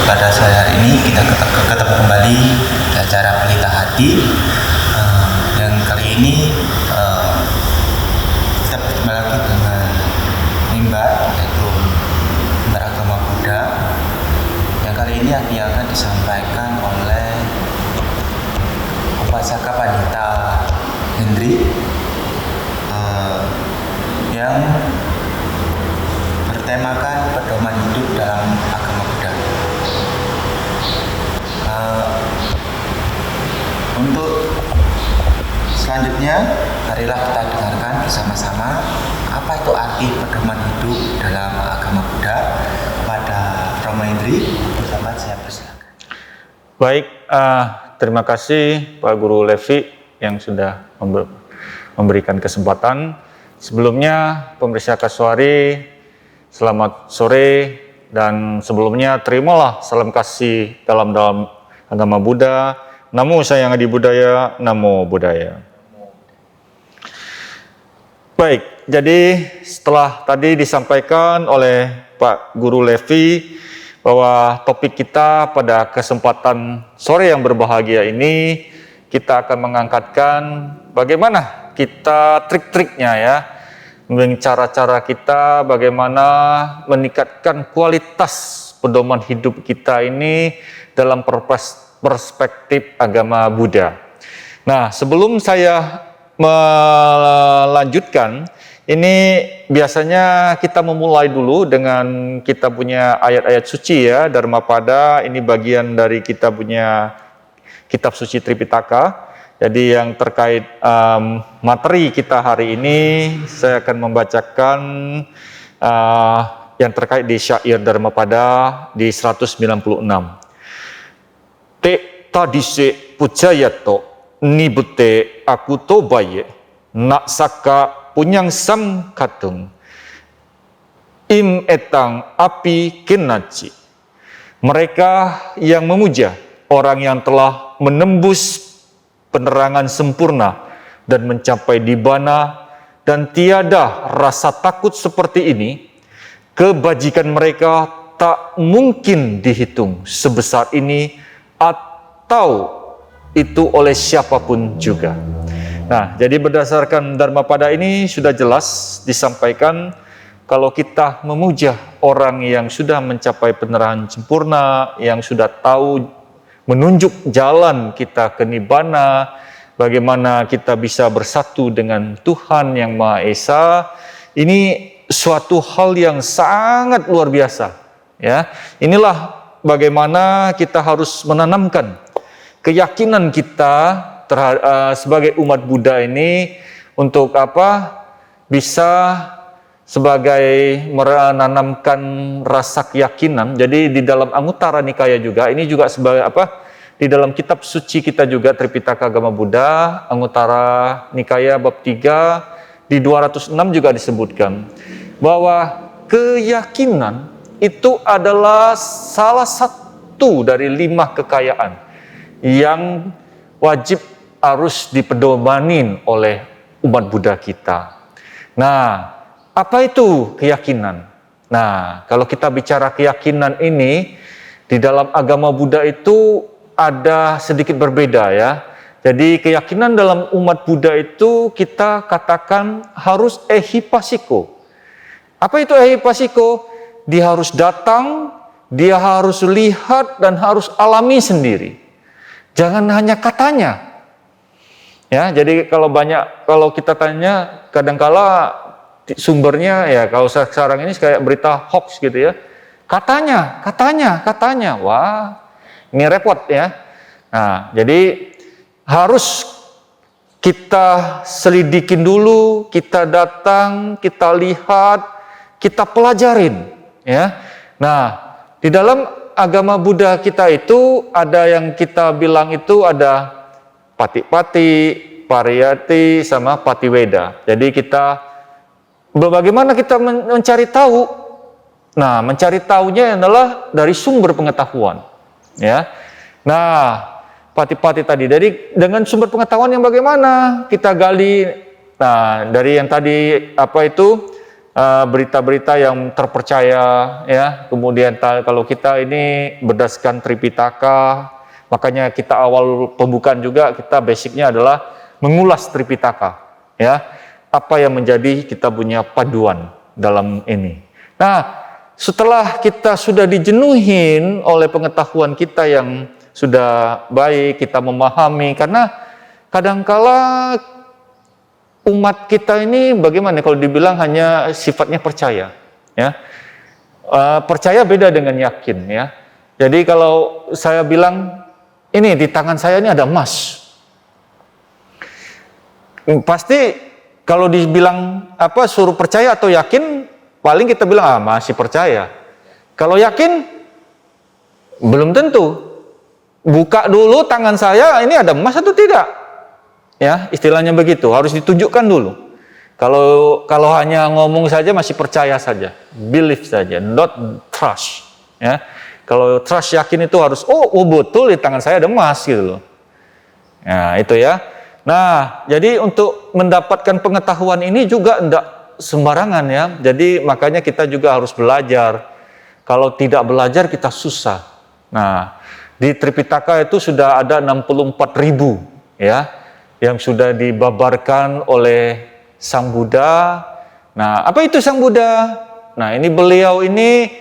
pada sore hari ini kita ketemu kembali di acara Pelita Hati. Yang kali ini kita berjumpa lagi dengan mimbar, yaitu mimbar agama Buddha. Yang kali ini yang akan disampaikan oleh Upasaka Pandita Hendri yang bertemakan pedoman hidup dalam agama Buddha. Untuk selanjutnya, marilah kita dengarkan bersama-sama apa itu arti pedoman hidup dalam agama Buddha. Kepada Romo Hendri, pertama saya persilakan. Baik, terima kasih Pak Guru Levi yang sudah memberikan kesempatan. Sebelumnya, pemirsa Kasuari, selamat sore, dan sebelumnya terimalah salam kasih dalam agama Buddha. Namo Sayang Adi Budaya, Namo Buddhaya. Baik, jadi setelah tadi disampaikan oleh Pak Guru Levi bahwa topik kita pada kesempatan sore yang berbahagia ini, kita akan mengangkatkan bagaimana kita trik-triknya ya, cara-cara kita bagaimana meningkatkan kualitas pedoman hidup kita ini dalam perspektif agama Buddha. Nah, sebelum saya melanjutkan, ini biasanya kita memulai dulu dengan kita punya ayat-ayat suci ya, Dharmapada. Ini bagian dari kita punya kitab suci Tripitaka. Jadi yang terkait materi kita hari ini, saya akan membacakan yang terkait di syair Dharmapada di 196. Te tadise pujayato nibute aku tobaye nak saka punyang sam katung im etang api kenaci. Mereka yang memuja orang yang telah menembus penerangan sempurna dan mencapai nibbana, dan tiada rasa takut seperti ini, kebajikan mereka tak mungkin dihitung sebesar ini atau itu oleh siapapun juga. Nah, jadi berdasarkan Dharmapada ini sudah jelas disampaikan kalau kita memuja orang yang sudah mencapai penerangan sempurna, yang sudah tahu menunjuk jalan kita ke nibbana, bagaimana kita bisa bersatu dengan Tuhan yang Maha Esa. Ini suatu hal yang sangat luar biasa. Ya, inilah bagaimana kita harus menanamkan keyakinan kita sebagai umat Buddha ini untuk apa? Bisa sebagai menanamkan rasa keyakinan. Jadi di dalam Anguttara Nikaya juga, ini juga sebagai apa? Di dalam kitab suci kita juga Tripitaka Agama Buddha, Anguttara Nikaya bab 3 di 206 juga disebutkan bahwa keyakinan itu adalah salah satu dari 5 kekayaan yang wajib harus dipedomanin oleh umat Buddha kita. Nah, apa itu keyakinan? Nah, kalau kita bicara keyakinan ini, di dalam agama Buddha itu ada sedikit berbeda ya. Jadi keyakinan dalam umat Buddha itu kita katakan harus ehipassiko. Apa itu ehipassiko? Dia harus datang, dia harus lihat dan harus alami sendiri. Jangan hanya katanya. Ya, jadi kalau kita tanya kadangkala sumbernya ya kalau sekarang ini kayak berita hoax gitu ya. Katanya. Wah, ini repot ya. Nah, jadi harus kita selidikin dulu, kita datang, kita lihat, kita pelajarin ya. Nah, di dalam agama Buddha kita itu ada yang kita bilang itu ada pati-pati, pariyati, sama patiweda. Jadi bagaimana kita mencari tahu? Nah, mencari tahunya adalah dari sumber pengetahuan. Ya. Nah, pati-pati tadi. Jadi dengan sumber pengetahuan yang bagaimana? Kita gali. Nah, dari yang tadi apa itu? berita-berita yang terpercaya, ya. Kemudian kalau kita ini berdasarkan Tripitaka, makanya kita awal pembukaan juga kita basicnya adalah mengulas Tripitaka, ya. Apa yang menjadi kita punya paduan dalam ini. Nah, setelah kita sudah dijenuhin oleh pengetahuan kita yang sudah baik, kita memahami, karena kadangkala umat kita ini bagaimana kalau dibilang hanya sifatnya percaya, ya. Percaya beda dengan yakin, ya. Jadi kalau saya bilang ini di tangan saya ini ada emas, pasti kalau dibilang suruh percaya atau yakin, paling kita bilang masih percaya. Kalau yakin belum tentu. Buka dulu tangan saya, ini ada emas atau tidak? Ya, istilahnya begitu, harus ditunjukkan dulu. Kalau hanya ngomong saja masih percaya saja, believe saja, not trust, ya. Kalau trust, yakin itu harus betul di tangan saya ada emas gitu loh. Nah, itu ya. Nah, jadi untuk mendapatkan pengetahuan ini juga tidak sembarangan, ya. Jadi makanya kita juga harus belajar. Kalau tidak belajar kita susah. Nah, di Tripitaka itu sudah ada 64.000, ya, yang sudah dibabarkan oleh Sang Buddha. Nah, apa itu Sang Buddha? Nah, ini beliau ini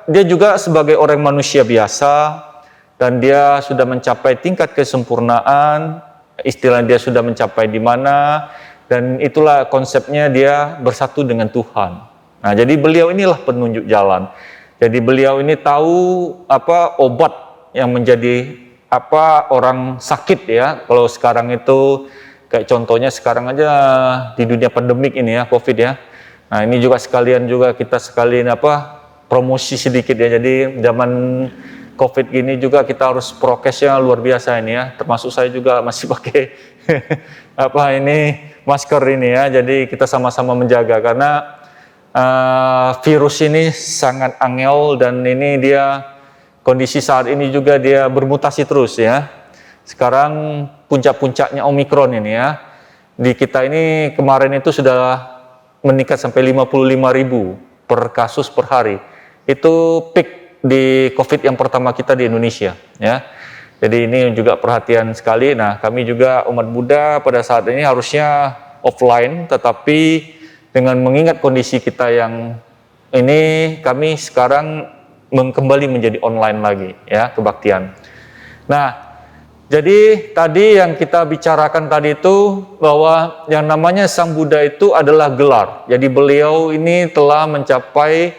dia juga sebagai orang manusia biasa, dan dia sudah mencapai tingkat kesempurnaan, istilah dia sudah mencapai di mana, dan itulah konsepnya dia bersatu dengan Tuhan. Nah, jadi beliau inilah penunjuk jalan. Jadi beliau ini tahu obat yang menjadi orang sakit, ya. Kalau sekarang itu kayak contohnya sekarang aja di dunia pandemik ini, ya, COVID, ya. Nah, ini juga kita sekalian promosi sedikit, ya. Jadi zaman COVID gini juga kita harus prokesnya luar biasa ini, ya. Termasuk saya juga masih pakai masker ini, ya. Jadi kita sama-sama menjaga karena virus ini sangat angel, dan ini dia kondisi saat ini juga dia bermutasi terus, ya. Sekarang puncak-puncaknya Omikron ini, ya. Di kita ini kemarin itu sudah meningkat sampai 55.000 per kasus per hari. Itu peak di COVID yang pertama kita di Indonesia, ya. Jadi ini juga perhatian sekali. Nah, kami juga umat Buddha pada saat ini harusnya offline, tetapi dengan mengingat kondisi kita yang ini, kami sekarang kembali menjadi online lagi, ya, kebaktian. Nah, jadi tadi yang kita bicarakan tadi itu bahwa yang namanya Sang Buddha itu adalah gelar. Jadi beliau ini telah mencapai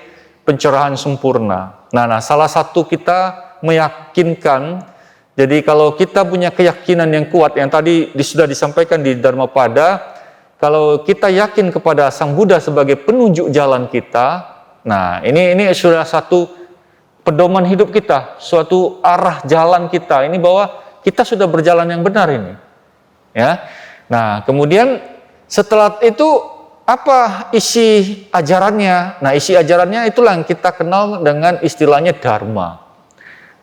pencerahan sempurna. Nah, salah satu kita meyakinkan, jadi kalau kita punya keyakinan yang kuat, yang tadi sudah disampaikan di Dharmapada, kalau kita yakin kepada Sang Buddha sebagai penunjuk jalan kita, nah ini sudah satu pedoman hidup kita, suatu arah jalan kita, ini bahwa kita sudah berjalan yang benar ini, ya. Nah, kemudian setelah itu apa isi ajarannya? Nah, isi ajarannya itulah yang kita kenal dengan istilahnya Dharma.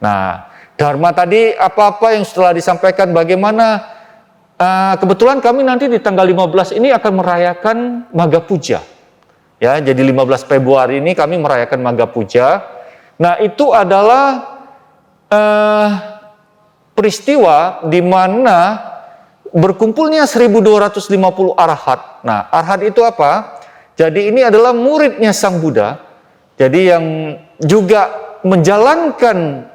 Nah, Dharma tadi apa-apa yang setelah disampaikan bagaimana, kebetulan kami nanti di tanggal 15 ini akan merayakan Magha Puja. Ya, jadi 15 Februari ini kami merayakan Magha Puja. Nah, itu adalah peristiwa di mana berkumpulnya 1250 arahat. Nah, arahat itu apa? Jadi ini adalah muridnya Sang Buddha. Jadi yang juga menjalankan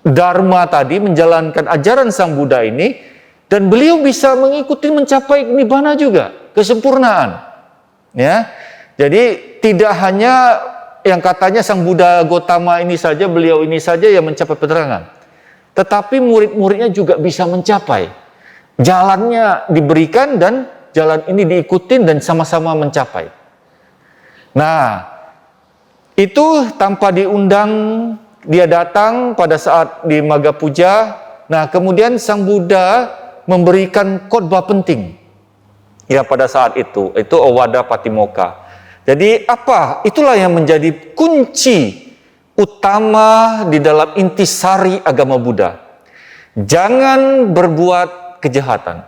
Dharma tadi, menjalankan ajaran Sang Buddha ini, dan beliau bisa mengikuti mencapai nibbana juga, kesempurnaan. Ya. Jadi tidak hanya yang katanya Sang Buddha Gotama ini saja, beliau ini saja yang mencapai penerangan. Tetapi murid-muridnya juga bisa mencapai. Jalannya diberikan dan jalan ini diikutin dan sama-sama mencapai. Nah, itu tanpa diundang, dia datang pada saat di Magha Puja. Nah, kemudian Sang Buddha memberikan khotbah penting. Ya, pada saat itu Owada Patimokkha. Jadi apa? Itulah yang menjadi kunci utama di dalam intisari agama Buddha. Jangan berbuat kejahatan.